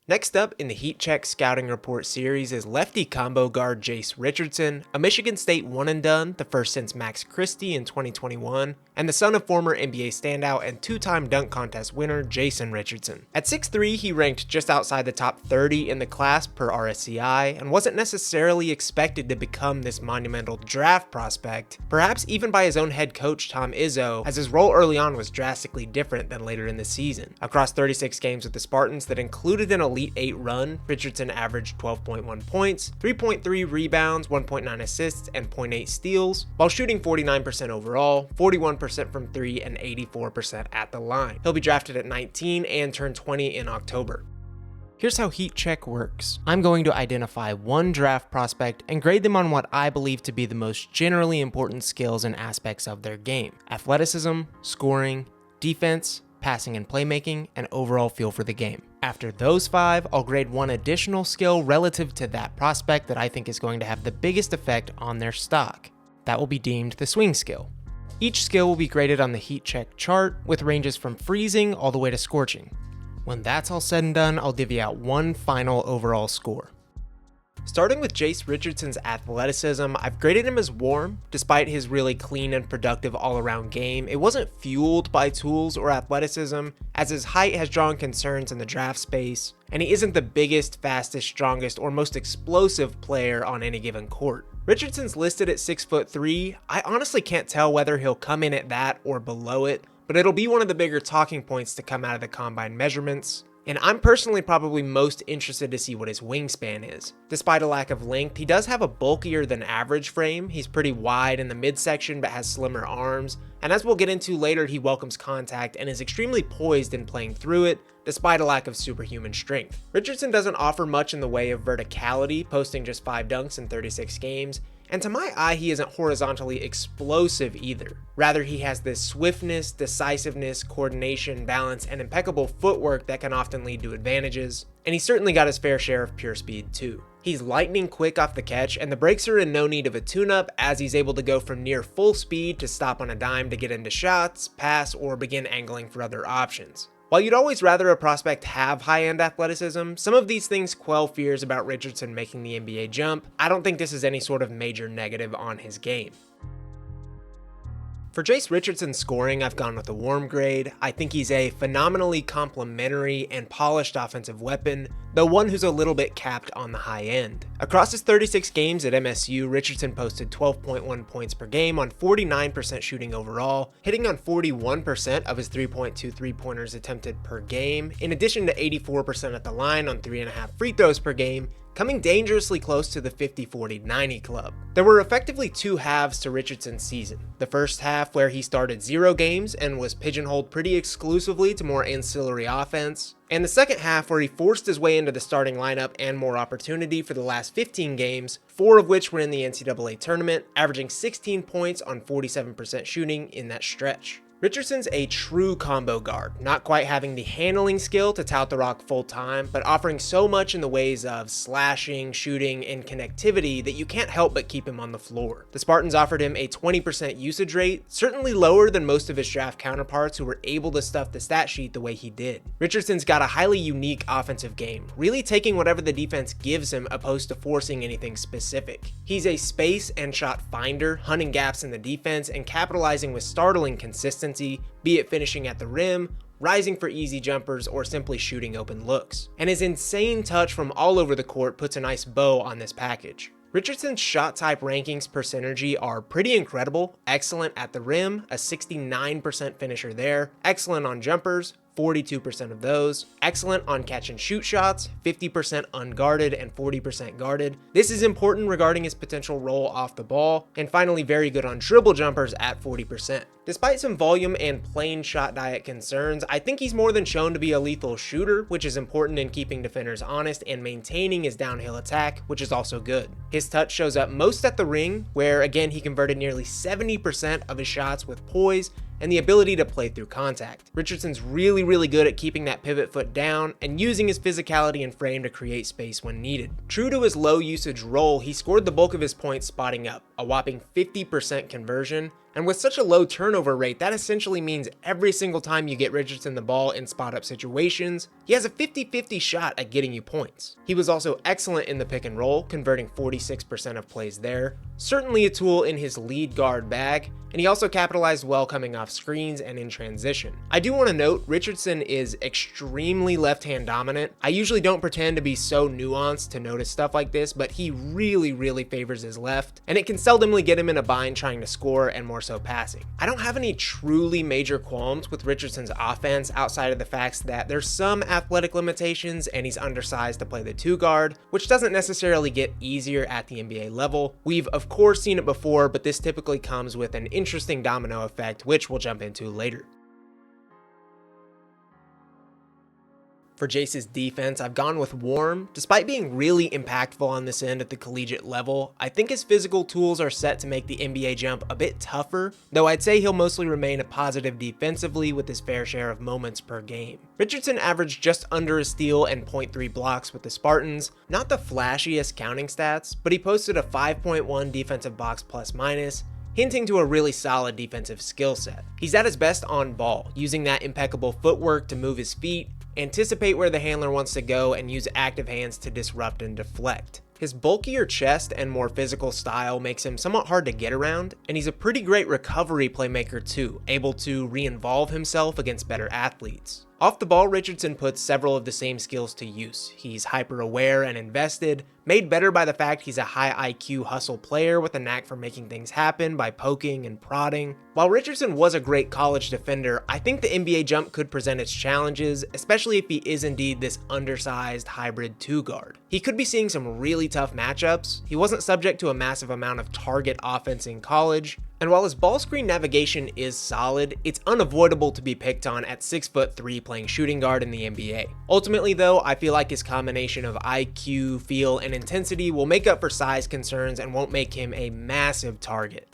Next up in the Heat Check Scouting Report series is lefty combo guard Jase Richardson, a Michigan State one-and-done, the first since Max Christie in 2021, and the son of former NBA standout and two-time dunk contest winner Jase Richardson. At 6'3", he ranked just outside the top 30 in the class per RSCI, and wasn't necessarily expected to become this monumental draft prospect, perhaps even by his own head coach Tom Izzo, as his role early on was drastically different than later in the season. Across 36 games with the Spartans that included an Elite 8 run, Richardson averaged 12.1 points, 3.3 rebounds, 1.9 assists, and 0.8 steals, while shooting 49% overall, 41% from 3, and 84% at the line. He'll be drafted at 19 and turn 20 in October. Here's how Heat Check works. I'm going to identify one draft prospect and grade them on what I believe to be the most generally important skills and aspects of their game: athleticism, scoring, defense, passing and playmaking, and overall feel for the game. After those 5, I'll grade one additional skill relative to that prospect that I think is going to have the biggest effect on their stock. That will be deemed the swing skill. Each skill will be graded on the Heat Check chart, with ranges from freezing all the way to scorching. When that's all said and done, I'll divvy out one final overall score. Starting with Jase Richardson's athleticism, I've graded him as warm. Despite his really clean and productive all-around game, it wasn't fueled by tools or athleticism, as his height has drawn concerns in the draft space, and he isn't the biggest, fastest, strongest, or most explosive player on any given court. Richardson's listed at 6'3". I honestly can't tell whether he'll come in at that or below it, but it'll be one of the bigger talking points to come out of the combine measurements. And I'm personally probably most interested to see what his wingspan is. Despite a lack of length, he does have a bulkier than average frame. He's pretty wide in the midsection but has slimmer arms, and as we'll get into later, he welcomes contact and is extremely poised in playing through it, despite a lack of superhuman strength. Richardson doesn't offer much in the way of verticality, posting just 5 dunks in 36 games, and to my eye, he isn't horizontally explosive either. Rather, he has this swiftness, decisiveness, coordination, balance, and impeccable footwork that can often lead to advantages, and he's certainly got his fair share of pure speed too. He's lightning quick off the catch, and the breaks are in no need of a tune-up, as he's able to go from near full speed to stop on a dime to get into shots, pass, or begin angling for other options. While you'd always rather a prospect have high-end athleticism, some of these things quell fears about Richardson making the NBA jump. I don't think this is any sort of major negative on his game. For Jase Richardson's scoring, I've gone with a warm grade. I think he's a phenomenally complementary and polished offensive weapon, though one who's a little bit capped on the high end. Across his 36 games at MSU, Richardson posted 12.1 points per game on 49% shooting overall, hitting on 41% of his 3.2 3-pointers attempted per game, in addition to 84% at the line on 3.5 free throws per game, coming dangerously close to the 50-40-90 club. There were effectively 2 halves to Richardson's season. The first half, where he started 0 games and was pigeonholed pretty exclusively to more ancillary offense, and the second half, where he forced his way into the starting lineup and more opportunity for the last 15 games, 4 of which were in the NCAA tournament, averaging 16 points on 47% shooting in that stretch. Richardson's a true combo guard, not quite having the handling skill to tout the rock full time, but offering so much in the ways of slashing, shooting, and connectivity that you can't help but keep him on the floor. The Spartans offered him a 20% usage rate, certainly lower than most of his draft counterparts who were able to stuff the stat sheet the way he did. Richardson's got a highly unique offensive game, really taking whatever the defense gives him opposed to forcing anything specific. He's a space and shot finder, hunting gaps in the defense and capitalizing with startling consistency, be it finishing at the rim, rising for easy jumpers, or simply shooting open looks. And his insane touch from all over the court puts a nice bow on this package. Richardson's shot type rankings per synergy are pretty incredible. Excellent at the rim, a 69% finisher there, excellent on jumpers, 42% of those, excellent on catch and shoot shots, 50% unguarded and 40% guarded. This is important regarding his potential role off the ball, and finally very good on dribble jumpers at 40%. Despite some volume and plain shot diet concerns, I think he's more than shown to be a lethal shooter, which is important in keeping defenders honest and maintaining his downhill attack, which is also good. His touch shows up most at the ring, where again he converted nearly 70% of his shots with poise and the ability to play through contact. Richardson's really good at keeping that pivot foot down and using his physicality and frame to create space when needed. True to his low usage role, he scored the bulk of his points spotting up, a whopping 50% conversion, And with such a low turnover rate, that essentially means every single time you get Richardson the ball in spot-up situations, he has a 50-50 shot at getting you points. He was also excellent in the pick and roll, converting 46% of plays there. Certainly a tool in his lead guard bag, and he also capitalized well coming off screens and in transition. I do want to note, Richardson is extremely left-hand dominant. I usually don't pretend to be so nuanced to notice stuff like this, but he really favors his left, and it can seldomly get him in a bind trying to score and more so passing. I don't have any truly major qualms with Richardson's offense outside of the facts that there's some athletic limitations and he's undersized to play the 2 guard, which doesn't necessarily get easier at the NBA level. We've of course seen it before, but this typically comes with an interesting domino effect, which we'll jump into later. For Jase's defense, I've gone with Warm. Despite being really impactful on this end at the collegiate level, I think his physical tools are set to make the NBA jump a bit tougher, though I'd say he'll mostly remain a positive defensively with his fair share of moments per game. Richardson averaged just under a steal and 0.3 blocks with the Spartans, not the flashiest counting stats, but he posted a 5.1 defensive box plus minus, hinting to a really solid defensive skill set. He's at his best on ball, using that impeccable footwork to move his feet, anticipate where the handler wants to go, and use active hands to disrupt and deflect. His bulkier chest and more physical style makes him somewhat hard to get around, and he's a pretty great recovery playmaker too, able to re-involve himself against better athletes. Off the ball, Richardson puts several of the same skills to use. He's hyper aware and invested, made better by the fact he's a high IQ hustle player with a knack for making things happen by poking and prodding. While Richardson was a great college defender, I think the NBA jump could present its challenges, especially if he is indeed this undersized hybrid 2 guard. He could be seeing some really tough matchups. He wasn't subject to a massive amount of target offense in college, and while his ball screen navigation is solid, it's unavoidable to be picked on at 6'3" playing shooting guard in the NBA. Ultimately though, I feel like his combination of IQ, feel, and intensity will make up for size concerns and won't make him a massive target.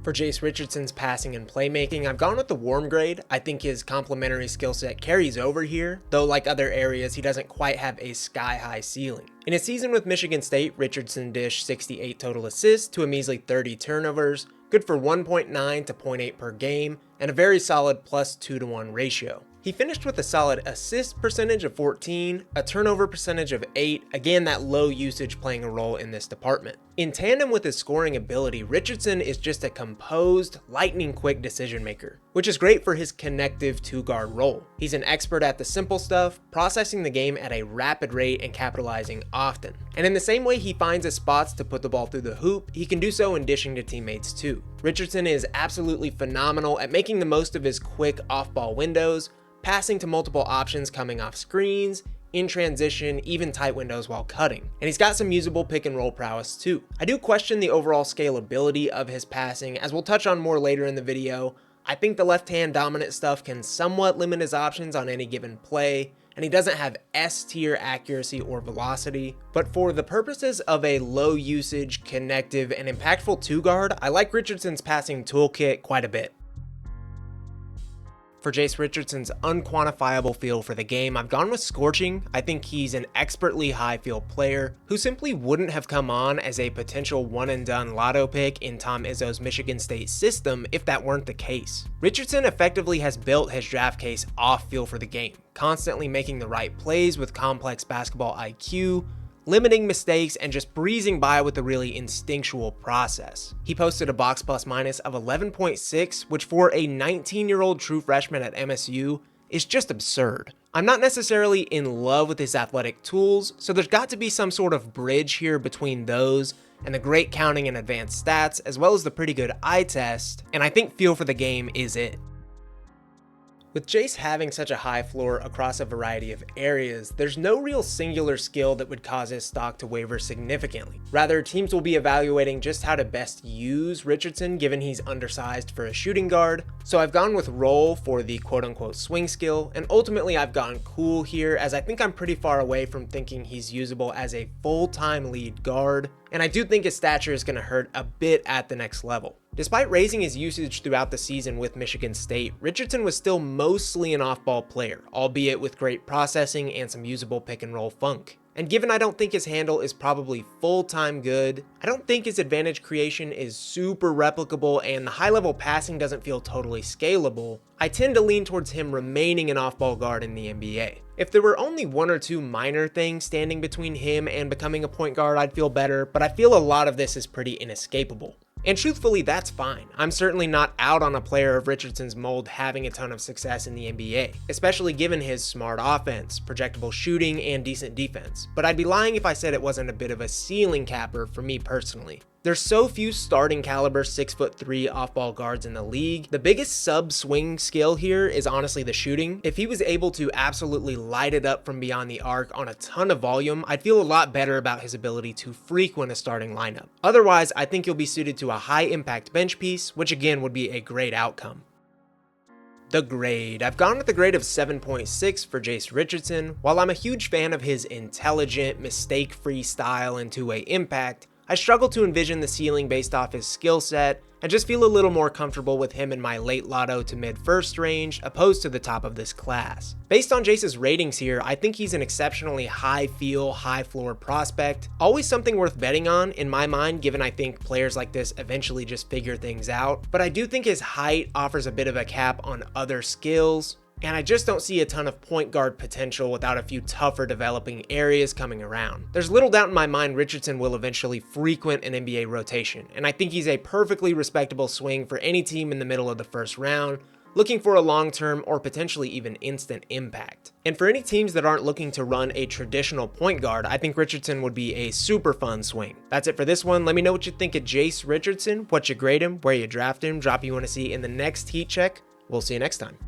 For Jase Richardson's passing and playmaking, I've gone with the Warm grade. I think his complementary skill set carries over here, though like other areas, he doesn't quite have a sky-high ceiling. In his season with Michigan State, Richardson dished 68 total assists to a measly 30 turnovers, good for 1.9 to 0.8 per game, and a very solid plus 2-to-1 ratio. He finished with a solid assist percentage of 14, a turnover percentage of 8, again that low usage playing a role in this department. In tandem with his scoring ability, Richardson is just a composed, lightning quick decision maker, which is great for his connective 2-guard role. He's an expert at the simple stuff, processing the game at a rapid rate and capitalizing often. And in the same way he finds his spots to put the ball through the hoop, he can do so in dishing to teammates too. Richardson is absolutely phenomenal at making the most of his quick off-ball windows, passing to multiple options coming off screens, in transition, even tight windows while cutting. And he's got some usable pick and roll prowess too. I do question the overall scalability of his passing, as we'll touch on more later in the video. I think the left-hand dominant stuff can somewhat limit his options on any given play, and he doesn't have S-tier accuracy or velocity. But for the purposes of a low usage, connective, and impactful 2-guard, I like Richardson's passing toolkit quite a bit. For Jase Richardson's unquantifiable feel for the game, I've gone with Scorching. I think he's an expertly high field player who simply wouldn't have come on as a potential one-and-done lotto pick in Tom Izzo's Michigan State system if that weren't the case. Richardson effectively has built his draft case off feel for the game, constantly making the right plays with complex basketball IQ, limiting mistakes, and just breezing by with a really instinctual process. He posted a box plus minus of 11.6, which for a 19-year-old true freshman at MSU is just absurd. I'm not necessarily in love with his athletic tools, so there's got to be some sort of bridge here between those and the great counting and advanced stats, as well as the pretty good eye test, and I think feel for the game is it. With Jase having such a high floor across a variety of areas, there's no real singular skill that would cause his stock to waver significantly. Rather, teams will be evaluating just how to best use Richardson given he's undersized for a shooting guard. So I've gone with roll for the quote-unquote swing skill, and ultimately I've gone cool here as I think I'm pretty far away from thinking he's usable as a full-time lead guard, and I do think his stature is going to hurt a bit at the next level. Despite raising his usage throughout the season with Michigan State, Richardson was still mostly an off-ball player, albeit with great processing and some usable pick and roll funk. And given I don't think his handle is probably full-time good, I don't think his advantage creation is super replicable, and the high-level passing doesn't feel totally scalable, I tend to lean towards him remaining an off-ball guard in the NBA. If there were only one or two minor things standing between him and becoming a point guard, I'd feel better, but I feel a lot of this is pretty inescapable. And truthfully, that's fine. I'm certainly not out on a player of Richardson's mold having a ton of success in the NBA, especially given his smart offense, projectable shooting, and decent defense, but I'd be lying if I said it wasn't a bit of a ceiling capper for me personally. There's so few starting caliber 6'3" off-ball guards in the league. The biggest sub-swing skill here is honestly the shooting. If he was able to absolutely light it up from beyond the arc on a ton of volume, I'd feel a lot better about his ability to frequent a starting lineup. Otherwise, I think he'll be suited to a high-impact bench piece, which again would be a great outcome. The grade. I've gone with the grade of 7.6 for Jase Richardson. While I'm a huge fan of his intelligent, mistake-free style and two-way impact, I struggle to envision the ceiling based off his skill set, and just feel a little more comfortable with him in my late lotto to mid-first range, opposed to the top of this class. Based on Jase's ratings here, I think he's an exceptionally high-feel, high-floor prospect, always something worth betting on in my mind, given I think players like this eventually just figure things out, but I do think his height offers a bit of a cap on other skills, and I just don't see a ton of point guard potential without a few tougher developing areas coming around. There's little doubt in my mind Richardson will eventually frequent an NBA rotation, and I think he's a perfectly respectable swing for any team in the middle of the first round, looking for a long-term or potentially even instant impact. And for any teams that aren't looking to run a traditional point guard, I think Richardson would be a super fun swing. That's it for this one. Let me know what you think of Jase Richardson, what you grade him, where you draft him, drop you want to see in the next heat check. We'll see you next time.